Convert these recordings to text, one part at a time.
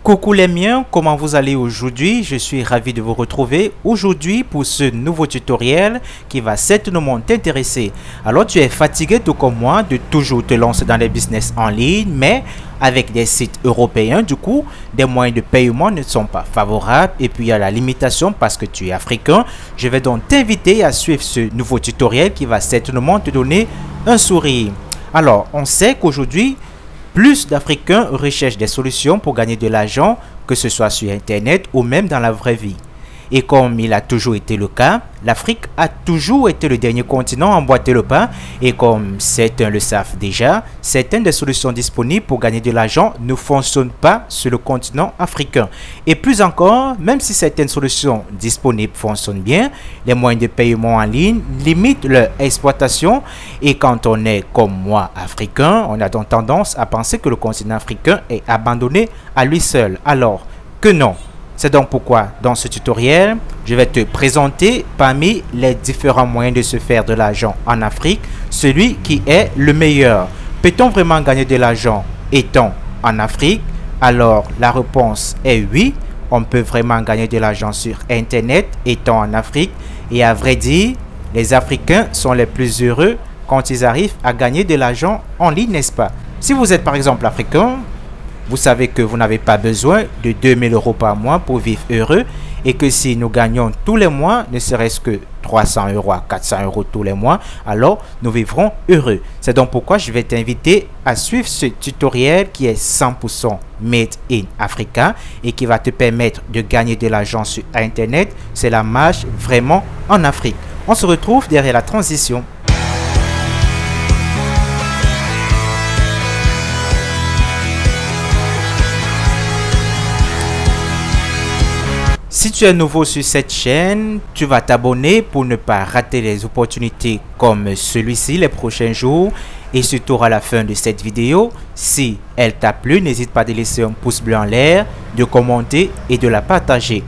Coucou les miens, comment vous allez aujourd'hui? Je suis ravi de vous retrouver aujourd'hui pour ce nouveau tutoriel qui va certainement t'intéresser. Alors tu es fatigué tout comme moi de toujours te lancer dans les business en ligne, mais avec des sites européens, du coup, des moyens de paiement ne sont pas favorables et puis il y a la limitation parce que tu es africain. Je vais donc t'inviter à suivre ce nouveau tutoriel qui va certainement te donner un sourire. Alors, on sait qu'aujourd'hui, plus d'Africains recherchent des solutions pour gagner de l'argent, que ce soit sur Internet ou même dans la vraie vie. Et comme il a toujours été le cas, l'Afrique a toujours été le dernier continent à emboîter le pas. Et comme certains le savent déjà, certaines des solutions disponibles pour gagner de l'argent ne fonctionnent pas sur le continent africain. Et plus encore, même si certaines solutions disponibles fonctionnent bien, les moyens de paiement en ligne limitent leur exploitation. Et quand on est comme moi, africain, on a donc tendance à penser que le continent africain est abandonné à lui seul. Alors que non. C'est donc pourquoi, dans ce tutoriel, je vais te présenter parmi les différents moyens de se faire de l'argent en Afrique, celui qui est le meilleur. Peut-on vraiment gagner de l'argent étant en Afrique? Alors, la réponse est oui. On peut vraiment gagner de l'argent sur Internet étant en Afrique. Et à vrai dire, les Africains sont les plus heureux quand ils arrivent à gagner de l'argent en ligne, n'est-ce pas? Si vous êtes par exemple africain, vous savez que vous n'avez pas besoin de 2000 € par mois pour vivre heureux et que si nous gagnons tous les mois, ne serait-ce que 300 € à 400 € tous les mois, alors nous vivrons heureux. C'est donc pourquoi je vais t'inviter à suivre ce tutoriel qui est 100% Made in Africa et qui va te permettre de gagner de l'argent sur Internet. C'est la marche vraiment en Afrique. On se retrouve derrière la transition. Si tu es nouveau sur cette chaîne, tu vas t'abonner pour ne pas rater les opportunités comme celui-ci les prochains jours. Et surtout à la fin de cette vidéo, si elle t'a plu, n'hésite pas à laisser un pouce bleu en l'air, de commenter et de la partager.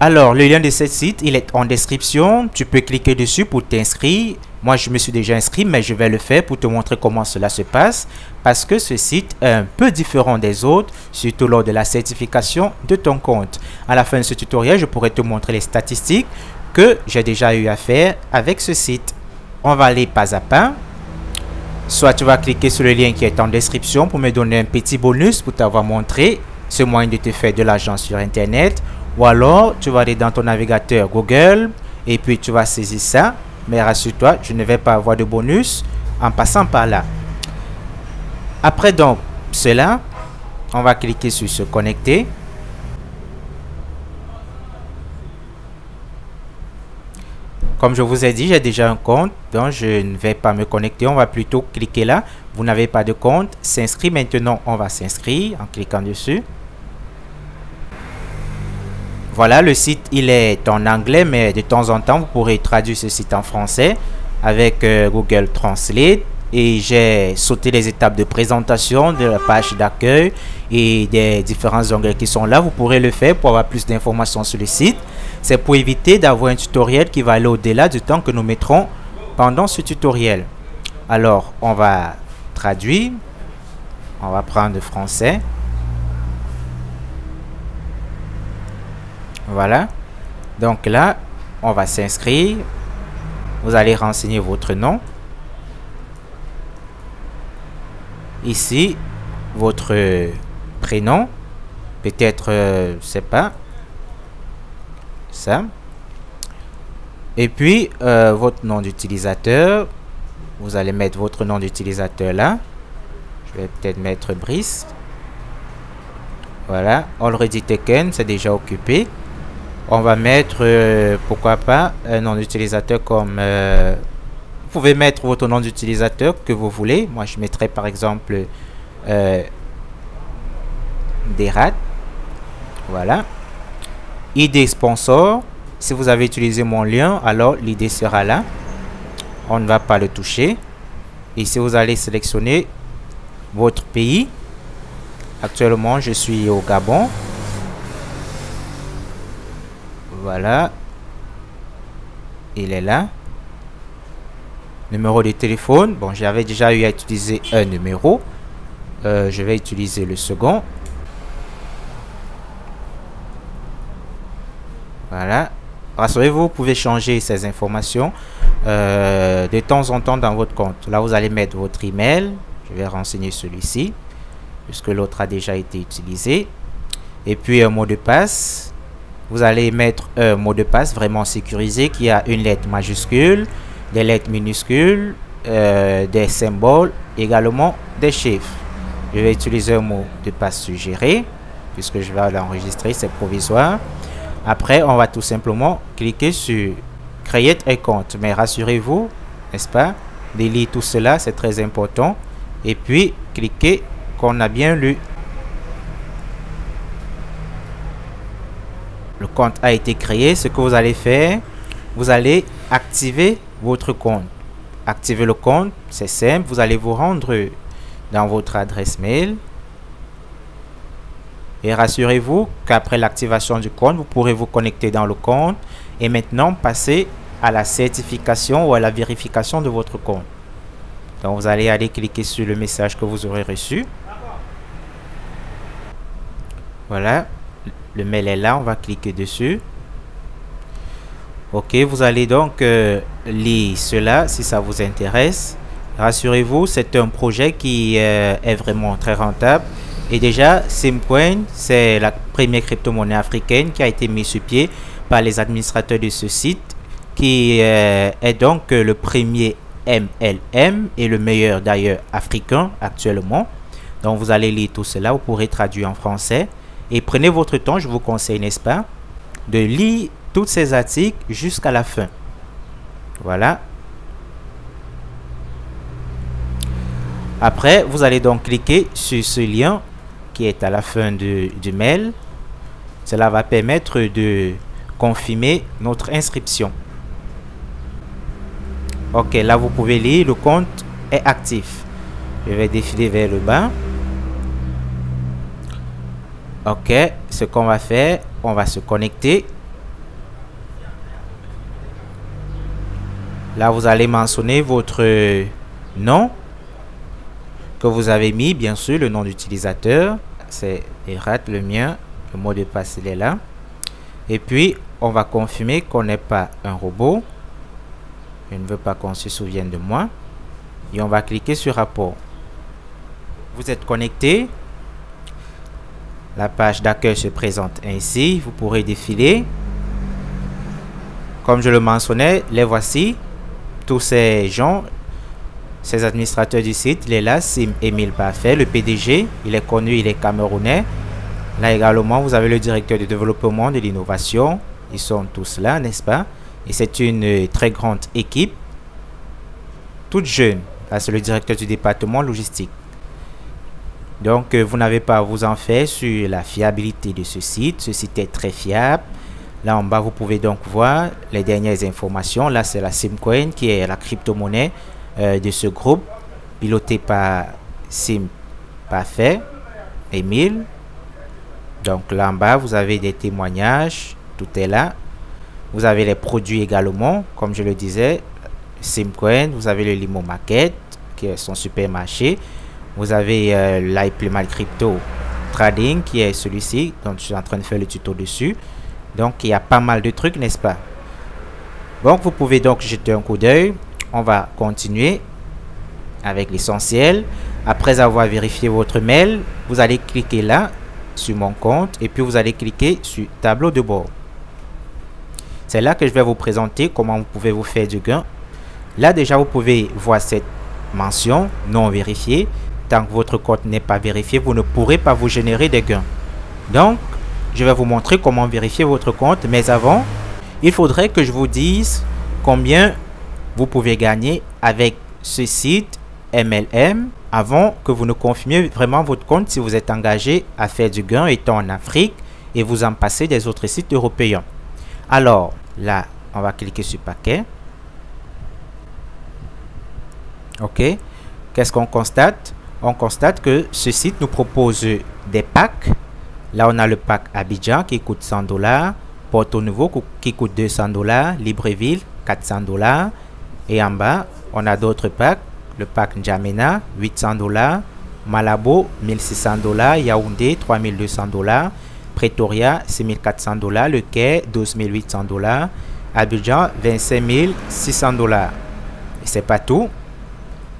Alors, le lien de ce site, il est en description. Tu peux cliquer dessus pour t'inscrire. Moi, je me suis déjà inscrit, mais je vais le faire pour te montrer comment cela se passe. Parce que ce site est un peu différent des autres, surtout lors de la certification de ton compte. À la fin de ce tutoriel, je pourrai te montrer les statistiques que j'ai déjà eu à faire avec ce site. On va aller pas à pas. Soit tu vas cliquer sur le lien qui est en description pour me donner un petit bonus pour t'avoir montré ce moyen de te faire de l'argent sur Internet. Ou alors, tu vas aller dans ton navigateur Google et puis tu vas saisir ça. Mais rassure-toi, je ne vais pas avoir de bonus en passant par là. Après donc cela, on va cliquer sur se connecter. Comme je vous ai dit, j'ai déjà un compte, donc je ne vais pas me connecter. On va plutôt cliquer là. Vous n'avez pas de compte. S'inscrire maintenant, on va s'inscrire en cliquant dessus. Voilà, le site, il est en anglais, mais de temps en temps, vous pourrez traduire ce site en français avec Google Translate. Et j'ai sauté les étapes de présentation de la page d'accueil et des différents onglets qui sont là. Vous pourrez le faire pour avoir plus d'informations sur le site. C'est pour éviter d'avoir un tutoriel qui va aller au-delà du temps que nous mettrons pendant ce tutoriel. Alors, on va traduire. On va prendre le français. Voilà, donc là, on va s'inscrire. Vous allez renseigner votre nom. Ici, votre prénom. Peut-être, je sais pas. Ça. Et puis, votre nom d'utilisateur. Vous allez mettre votre nom d'utilisateur là. Je vais peut-être mettre Brice. Voilà, already taken, c'est déjà occupé. On va mettre, pourquoi pas, un nom d'utilisateur comme... vous pouvez mettre votre nom d'utilisateur que vous voulez. Moi, je mettrai par exemple Derat. Voilà. ID sponsor. Si vous avez utilisé mon lien, alors l'idée sera là. On ne va pas le toucher. Ici, vous allez sélectionner votre pays. Actuellement, je suis au Gabon. Voilà. Il est là. Numéro de téléphone. Bon, j'avais déjà eu à utiliser un numéro. Je vais utiliser le second. Voilà. Rassurez-vous, vous pouvez changer ces informations de temps en temps dans votre compte. Là, vous allez mettre votre email. Je vais renseigner celui-ci, puisque l'autre a déjà été utilisé. Et puis un mot de passe. Vous allez mettre un mot de passe vraiment sécurisé qui a une lettre majuscule, des lettres minuscules, des symboles, également des chiffres. Je vais utiliser un mot de passe suggéré, puisque je vais l'enregistrer, c'est provisoire. Après, on va tout simplement cliquer sur Create un compte. Mais rassurez-vous, n'est-ce pas, de lire tout cela, c'est très important. Et puis, cliquez qu'on a bien lu. Le compte a été créé. Ce que vous allez faire, vous allez activer votre compte. Activer le compte, c'est simple. Vous allez vous rendre dans votre adresse mail. Et rassurez-vous qu'après l'activation du compte, vous pourrez vous connecter dans le compte et maintenant passer à la certification ou à la vérification de votre compte. Donc, vous allez aller cliquer sur le message que vous aurez reçu. Voilà, le mail est là, on va cliquer dessus. Ok, vous allez donc lire cela si ça vous intéresse. Rassurez-vous, c'est un projet qui est vraiment très rentable. Et déjà, Simcoin, c'est la première crypto-monnaie africaine qui a été mise sur pied par les administrateurs de ce site, qui est donc le premier MLM et le meilleur d'ailleurs africain actuellement. Donc, vous allez lire tout cela, vous pourrez traduire en français. Et prenez votre temps, je vous conseille, n'est-ce pas, de lire tous ces articles jusqu'à la fin. Voilà. Après, vous allez donc cliquer sur ce lien qui est à la fin du mail. Cela va permettre de confirmer notre inscription. Ok, là vous pouvez lire, le compte est actif. Je vais défiler vers le bas. Ok, ce qu'on va faire, on va se connecter. Là, vous allez mentionner votre nom que vous avez mis, bien sûr, le nom d'utilisateur. C'est Erat, le mien. Le mot de passe, il est là. Et puis, on va confirmer qu'on n'est pas un robot. Je ne veux pas qu'on se souvienne de moi. Et on va cliquer sur rapport. Vous êtes connecté. La page d'accueil se présente ainsi. Vous pourrez défiler. Comme je le mentionnais, les voici. Tous ces gens, ces administrateurs du site. Il est là, Sim Emile Parfait, le PDG. Il est connu, il est camerounais. Là également, vous avez le directeur de développement de l'innovation. Ils sont tous là, n'est-ce pas? Et c'est une très grande équipe, toute jeune. Là, c'est le directeur du département logistique. Donc, vous n'avez pas à vous en faire sur la fiabilité de ce site. Ce site est très fiable. Là en bas, vous pouvez donc voir les dernières informations. Là, c'est la Simcoin qui est la crypto-monnaie de ce groupe, piloté par Sim Parfait, Emile. Donc là en bas, vous avez des témoignages. Tout est là. Vous avez les produits également, comme je le disais. Simcoin, vous avez le Limo Market, qui est son supermarché. Vous avez l'iPlimal Crypto Trading, qui est celui-ci, dont je suis en train de faire le tuto dessus. Donc, il y a pas mal de trucs, n'est-ce pas? Donc, vous pouvez donc jeter un coup d'œil. On va continuer avec l'essentiel. Après avoir vérifié votre mail, vous allez cliquer là, sur mon compte, et puis vous allez cliquer sur tableau de bord. C'est là que je vais vous présenter comment vous pouvez vous faire du gain. Là, déjà, vous pouvez voir cette mention non vérifiée. Tant que votre compte n'est pas vérifié, vous ne pourrez pas vous générer des gains. Donc, je vais vous montrer comment vérifier votre compte. Mais avant, il faudrait que je vous dise combien vous pouvez gagner avec ce site MLM avant que vous ne confirmiez vraiment votre compte si vous êtes engagé à faire du gain étant en Afrique et vous en passez des autres sites européens. Alors, là, on va cliquer sur paquet. OK. Qu'est-ce qu'on constate? On constate que ce site nous propose des packs. Là, on a le pack Abidjan qui coûte 100 $, Porto Nouveau qui coûte 200 $, Libreville 400 $. Et en bas, on a d'autres packs. Le pack N'Djamena 800 $, Malabo 1600 $, Yaoundé 3200 $, Pretoria, 6400 $. Le Caire, 12 800 $. Abidjan, 25 600 $. Et c'est pas tout.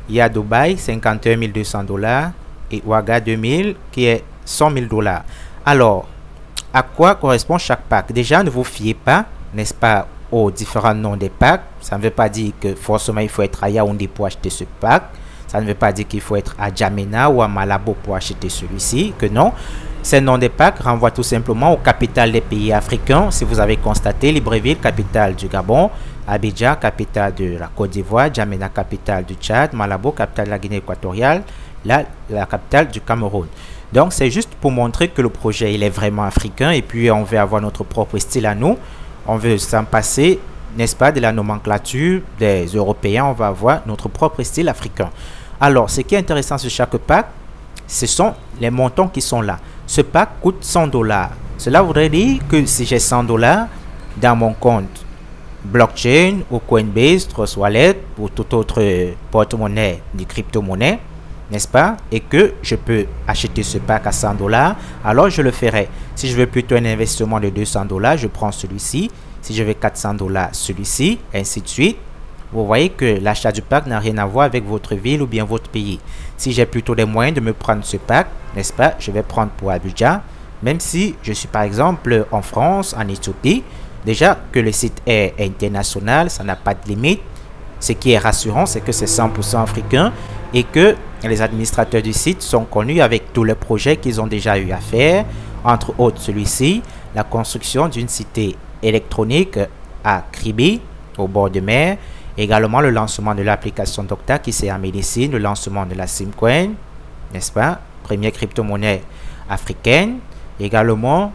Il y a Dubaï, 51 200 $. Et Ouaga, 2000, qui est 100 000 $. Alors, à quoi correspond chaque pack? Déjà, ne vous fiez pas, n'est-ce pas, aux différents noms des packs. Ça ne veut pas dire que forcément il faut être à Yaoundé pour acheter ce pack. Ça ne veut pas dire qu'il faut être à Djamena ou à Malabo pour acheter celui-ci, que non. Ces noms des packs renvoient tout simplement aux capitales des pays africains. Si vous avez constaté, Libreville, capitale du Gabon, Abidjan, capitale de la Côte d'Ivoire, Djamena, capitale du Tchad, Malabo, capitale de la Guinée équatoriale, la capitale du Cameroun. Donc c'est juste pour montrer que le projet il est vraiment africain et puis on veut avoir notre propre style à nous. On veut s'en passer, n'est-ce pas, de la nomenclature des Européens. On va avoir notre propre style africain. Alors, ce qui est intéressant sur chaque pack, ce sont les montants qui sont là. Ce pack coûte 100 $. Cela voudrait dire que si j'ai 100 $ dans mon compte blockchain ou Coinbase, Trust Wallet ou tout autre porte-monnaie de crypto-monnaie, n'est-ce pas, et que je peux acheter ce pack à 100 $, alors je le ferai. Si je veux plutôt un investissement de 200 $, je prends celui-ci. Si je veux 400 $, celui-ci, ainsi de suite. Vous voyez que l'achat du pack n'a rien à voir avec votre ville ou bien votre pays. Si j'ai plutôt les moyens de me prendre ce pack, n'est-ce pas, je vais prendre pour Abidjan. Même si je suis par exemple en France, en Éthiopie, déjà que le site est international, ça n'a pas de limite. Ce qui est rassurant, c'est que c'est 100% africain et que les administrateurs du site sont connus avec tous les projets qu'ils ont déjà eu à faire, entre autres celui-ci, la construction d'une cité électronique à Kribi, au bord de mer, également le lancement de l'application Docta qui sert en médecine, le lancement de la Simcoin, n'est-ce pas, première crypto-monnaie africaine. Également,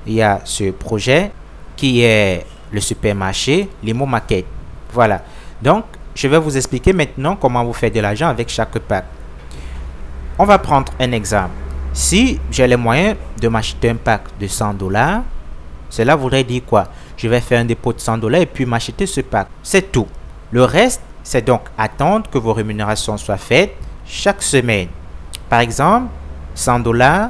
il y a ce projet qui est le supermarché Limo Market. Voilà. Donc, je vais vous expliquer maintenant comment vous faire de l'argent avec chaque pack. On va prendre un exemple. Si j'ai les moyens de m'acheter un pack de 100 $, cela voudrait dire quoi? Je vais faire un dépôt de 100 $ et puis m'acheter ce pack. C'est tout. Le reste, c'est donc attendre que vos rémunérations soient faites chaque semaine. Par exemple, 100 $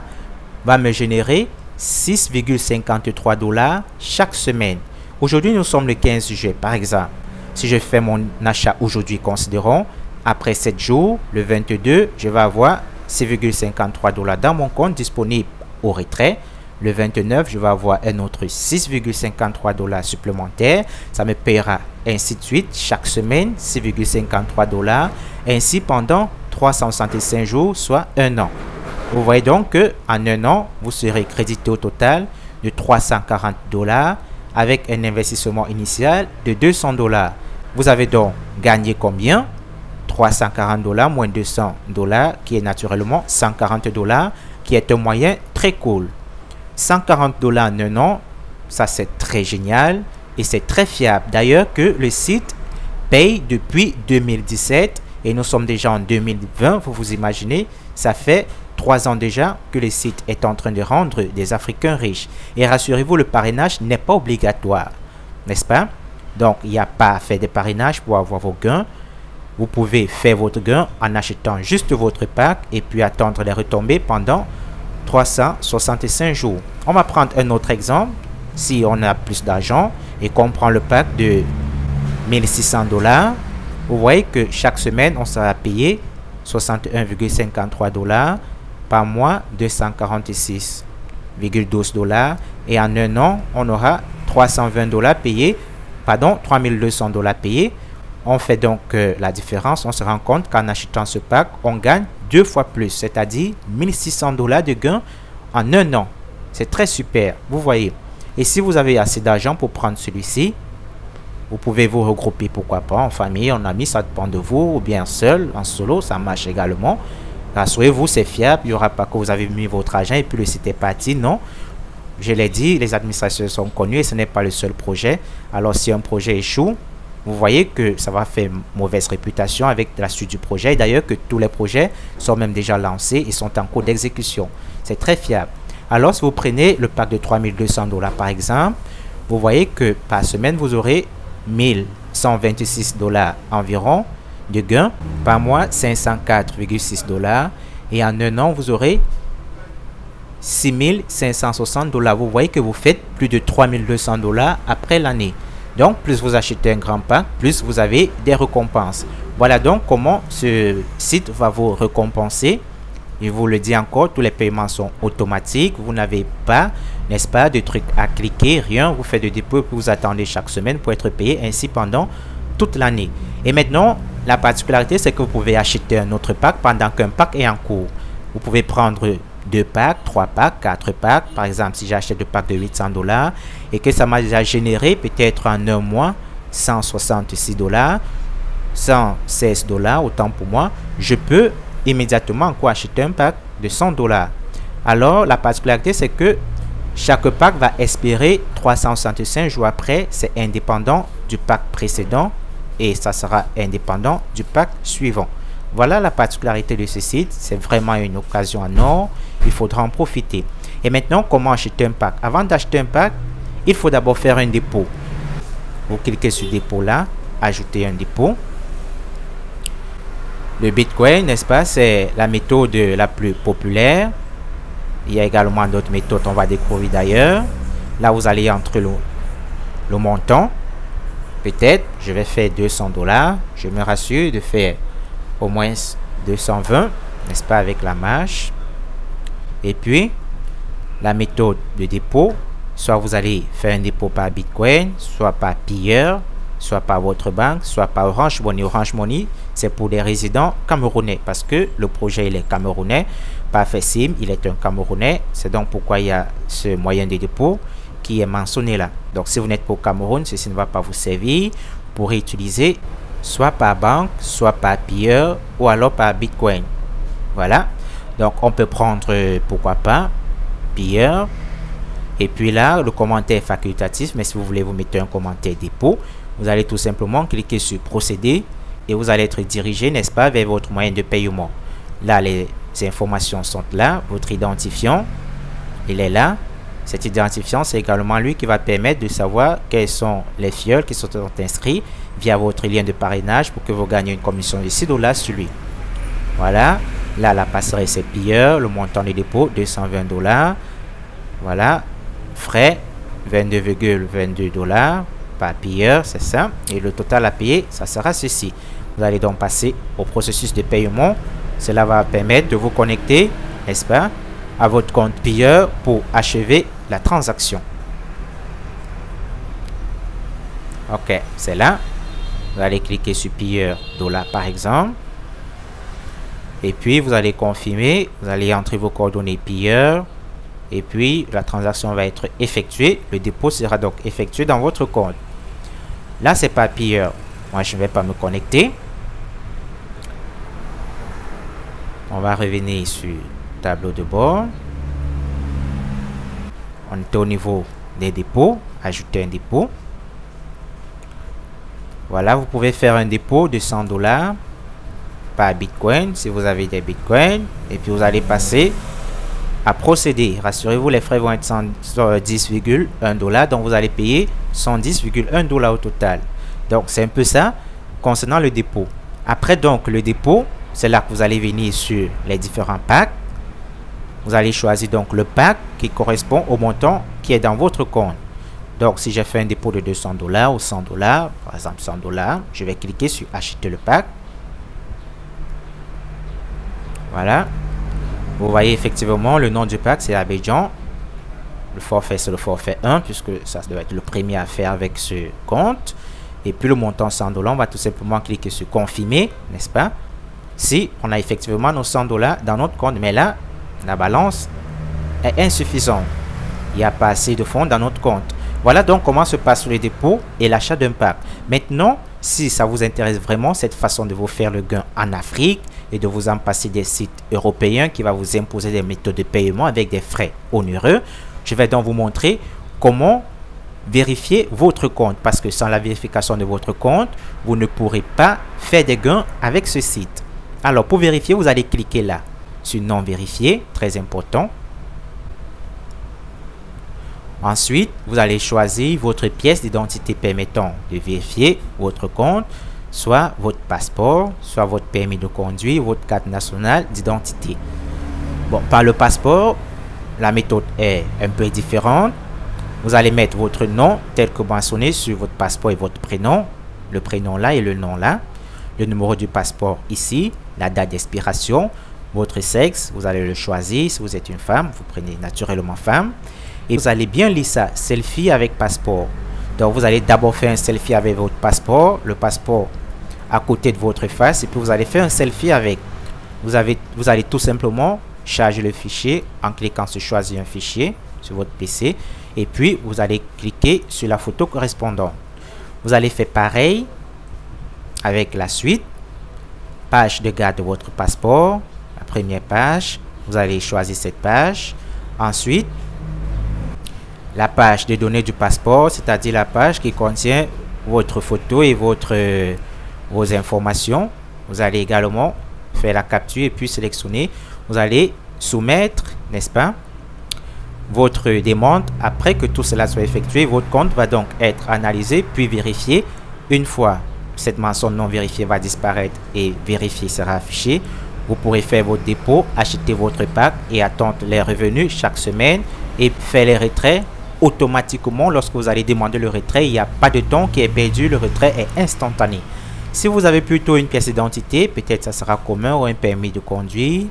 va me générer 6,53 $ chaque semaine. Aujourd'hui, nous sommes le 15 juillet, par exemple. Si je fais mon achat aujourd'hui, considérons, après 7 jours, le 22, je vais avoir 6,53 $ dans mon compte disponible au retrait. Le 29, je vais avoir un autre 6,53 $ supplémentaire. Ça me paiera ainsi de suite chaque semaine 6,53 $. Ainsi pendant 365 jours, soit un an. Vous voyez donc qu'en un an, vous serez crédité au total de 340 $ avec un investissement initial de 200 $. Vous avez donc gagné combien? 340 $ moins 200 $ qui est naturellement 140 $, qui est un moyen très cool. 140 $ en un an, ça c'est très génial et c'est très fiable. D'ailleurs que le site paye depuis 2017 et nous sommes déjà en 2020, vous vous imaginez, ça fait 3 ans déjà que le site est en train de rendre des Africains riches. Et rassurez-vous, le parrainage n'est pas obligatoire, n'est-ce pas? Donc, il n'y a pas à faire de parrainage pour avoir vos gains. Vous pouvez faire votre gain en achetant juste votre pack et puis attendre les retombées pendant 365 jours. On va prendre un autre exemple. Si on a plus d'argent et qu'on prend le pack de 1600 $, vous voyez que chaque semaine, on sera payé 61,53 $ par mois, 246,12 $ et en un an, on aura 320 $ payés, pardon, 3200 $ payés. On fait donc la différence, on se rend compte qu'en achetant ce pack, on gagne 2 fois plus, c'est-à-dire 1600 $ de gain en un an. C'est très super, vous voyez. Et si vous avez assez d'argent pour prendre celui-ci, vous pouvez vous regrouper, pourquoi pas, en famille, en amis, ça dépend de vous, ou bien seul, en solo, ça marche également. Rassurez-vous, c'est fiable, il n'y aura pas que vous avez mis votre argent et puis le site est parti, non. Je l'ai dit, les administrations sont connues et ce n'est pas le seul projet. Alors si un projet échoue, vous voyez que ça va faire mauvaise réputation avec la suite du projet. Et d'ailleurs que tous les projets sont même déjà lancés et sont en cours d'exécution. C'est très fiable. Alors si vous prenez le pack de 3200 $ par exemple, vous voyez que par semaine vous aurez 1126 $ environ de gains. Par mois, 504,6 $ et en un an, vous aurez $6 560. Vous voyez que vous faites plus de $3 200 après l'année. Donc, plus vous achetez un grand pack, plus vous avez des récompenses. Voilà donc comment ce site va vous récompenser. Je vous le dis encore, tous les paiements sont automatiques. Vous n'avez pas, n'est-ce pas, de trucs à cliquer, rien. Vous faites des dépôts et vous attendez chaque semaine pour être payé ainsi pendant toute l'année. Et maintenant, la particularité, c'est que vous pouvez acheter un autre pack pendant qu'un pack est en cours. Vous pouvez prendre 2 packs, 3 packs, 4 packs. Par exemple, si j'achète 2 packs de $800 et que ça m'a déjà généré peut-être en un mois $166, $116, autant pour moi, je peux immédiatement encore acheter un pack de $100. Alors, la particularité, c'est que chaque pack va expirer 365 jours après. C'est indépendant du pack précédent et ça sera indépendant du pack suivant. Voilà la particularité de ce site. C'est vraiment une occasion en or. Il faudra en profiter. Et maintenant, comment acheter un pack? Avant d'acheter un pack, il faut d'abord faire un dépôt. Vous cliquez sur dépôt là, ajouter un dépôt. Le Bitcoin, n'est-ce pas, c'est la méthode la plus populaire. Il y a également d'autres méthodes, on va découvrir d'ailleurs. Là, vous allez entrer le montant. Peut-être, je vais faire $200. Je me rassure de faire au moins 220, n'est-ce pas, avec la marge. Et puis, la méthode de dépôt, soit vous allez faire un dépôt par Bitcoin, soit par Pilleur, soit par votre banque, soit par Orange Money. Orange Money, c'est pour les résidents camerounais parce que le projet il est camerounais. Par Fessim, il est un Camerounais. C'est donc pourquoi il y a ce moyen de dépôt qui est mentionné là. Donc, si vous n'êtes pas au Cameroun, ceci ne va pas vous servir. Vous pourrez utiliser soit par banque, soit par Pilleur ou alors par Bitcoin. Voilà. Donc, on peut prendre, pourquoi pas, Pilleur. Et puis là, le commentaire est facultatif, mais si vous voulez vous mettez un commentaire dépôt, vous allez tout simplement cliquer sur procéder et vous allez être dirigé, n'est-ce pas, vers votre moyen de paiement. Là, les informations sont là. Votre identifiant, il est là. Cet identifiant, c'est également lui qui va permettre de savoir quels sont les fioles qui sont inscrits via votre lien de parrainage pour que vous gagnez une commission de $6 sur lui. Voilà. Là, la passerelle, c'est Pilleur. Le montant de dépôt, $220. Voilà. Frais, $22,22 par Pilleur, c'est ça. Et le total à payer, ça sera ceci. Vous allez donc passer au processus de paiement. Cela va permettre de vous connecter, n'est-ce pas, à votre compte Pilleur pour achever la transaction. Ok, c'est là. Vous allez cliquer sur Pilleur $ par exemple. Et puis, vous allez confirmer. Vous allez entrer vos coordonnées Pilleur. Et puis, la transaction va être effectuée. Le dépôt sera donc effectué dans votre compte. Là, c'est pas Pilleur. Moi, je ne vais pas me connecter. On va revenir sur le tableau de bord. On est au niveau des dépôts. Ajouter un dépôt. Voilà, vous pouvez faire un dépôt de $100 par Bitcoin si vous avez des Bitcoins. Et puis, vous allez passer à procéder. Rassurez-vous, les frais vont être $110,1. Donc, vous allez payer $110,1 au total. Donc, c'est un peu ça concernant le dépôt. Après, donc, le dépôt, c'est là que vous allez venir sur les différents packs. Vous allez choisir donc le pack qui correspond au montant qui est dans votre compte. Donc, si j'ai fait un dépôt de $200 ou $100, par exemple $100, je vais cliquer sur acheter le pack. Voilà. Vous voyez effectivement le nom du pack, c'est Abidjan. Le forfait, c'est le forfait 1, puisque ça doit être le premier à faire avec ce compte. Et puis le montant $100, on va tout simplement cliquer sur confirmer, n'est-ce pas? Si on a effectivement nos $100 dans notre compte, mais là, la balance est insuffisante. Il n'y a pas assez de fonds dans notre compte. Voilà donc comment se passe le dépôt et l'achat d'un pack. Maintenant, si ça vous intéresse vraiment, cette façon de vous faire le gain en Afrique et de vous en passer des sites européens qui va vous imposer des méthodes de paiement avec des frais onéreux, je vais donc vous montrer comment vérifier votre compte. Parce que sans la vérification de votre compte, vous ne pourrez pas faire des gains avec ce site. Alors, pour vérifier, vous allez cliquer là sur non vérifié, très important. Ensuite, vous allez choisir votre pièce d'identité permettant de vérifier votre compte, soit votre passeport, soit votre permis de conduire, votre carte nationale d'identité. Bon, par le passeport, la méthode est un peu différente. Vous allez mettre votre nom tel que mentionné sur votre passeport et votre prénom. Le prénom là et le nom là. Le numéro du passeport ici. La date d'expiration. Votre sexe, vous allez le choisir. Si vous êtes une femme, vous prenez naturellement femme. Et vous allez bien lire ça, selfie avec passeport. Donc vous allez d'abord faire un selfie avec votre passeport. Le passeport à côté de votre face. Et puis vous allez faire un selfie avec. Vous allez tout simplement charger le fichier en cliquant sur choisir un fichier sur votre PC. Et puis vous allez cliquer sur la photo correspondante. Vous allez faire pareil avec la suite. Page de garde de votre passeport. La première page. Vous allez choisir cette page. Ensuite, la page de données du passeport, c'est-à-dire la page qui contient votre photo et vos informations. Vous allez également faire la capture et puis sélectionner. Vous allez soumettre, n'est-ce pas, votre demande. Après que tout cela soit effectué, votre compte va donc être analysé puis vérifié. Une fois cette mention non vérifiée va disparaître et vérifié sera affiché, vous pourrez faire votre dépôt, acheter votre pack et attendre les revenus chaque semaine et faire les retraits automatiquement. Lorsque vous allez demander le retrait, il n'y a pas de temps qui est perdu, le retrait est instantané. Si vous avez plutôt une pièce d'identité, peut-être ça sera commun ou un permis de conduire.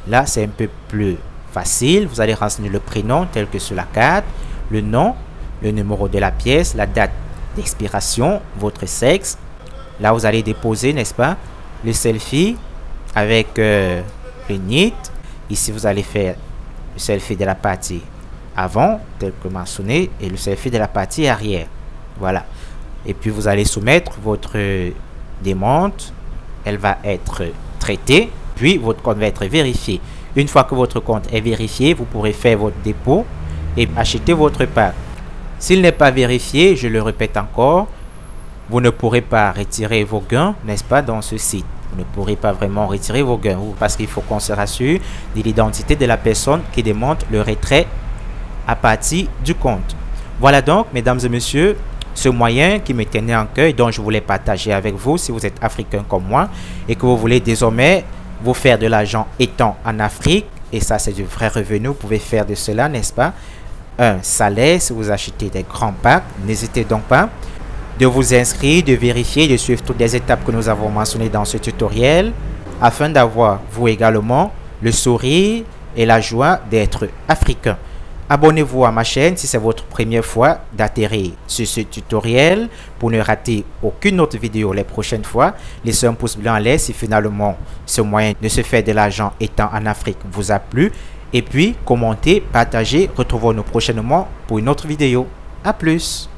Là, c'est un peu plus facile. Vous allez renseigner le prénom tel que sur la carte, le nom, le numéro de la pièce, la date d'expiration, votre sexe. Là, vous allez déposer, n'est-ce pas, le selfie avec le NIT. Ici, vous allez faire le selfie de la partie avant, tel que mentionné, et le selfie de la partie arrière. Voilà. Et puis, vous allez soumettre votre demande. Elle va être traitée. Puis, votre compte va être vérifié. Une fois que votre compte est vérifié, vous pourrez faire votre dépôt et acheter votre pack. S'il n'est pas vérifié, je le répète encore, vous ne pourrez pas retirer vos gains, n'est-ce pas, dans ce site. Vous ne pourrez pas vraiment retirer vos gains parce qu'il faut qu'on se rassure de l'identité de la personne qui demande le retrait à partir du compte. Voilà donc, mesdames et messieurs, ce moyen qui me tenait en cœur et dont je voulais partager avec vous si vous êtes africain comme moi et que vous voulez désormais vous faire de l'argent étant en Afrique. Et ça, c'est du vrai revenu. Vous pouvez faire de cela, n'est-ce pas, un salaire si vous achetez des grands packs. N'hésitez donc pas de vous inscrire, de vérifier, de suivre toutes les étapes que nous avons mentionnées dans ce tutoriel afin d'avoir, vous également, le sourire et la joie d'être africain. Abonnez-vous à ma chaîne si c'est votre première fois d'atterrir sur ce tutoriel pour ne rater aucune autre vidéo les prochaines fois. Laissez un pouce bleu en l'air si finalement ce moyen de se faire de l'argent étant en Afrique vous a plu. Et puis, commentez, partagez. Retrouvons-nous prochainement pour une autre vidéo. À plus!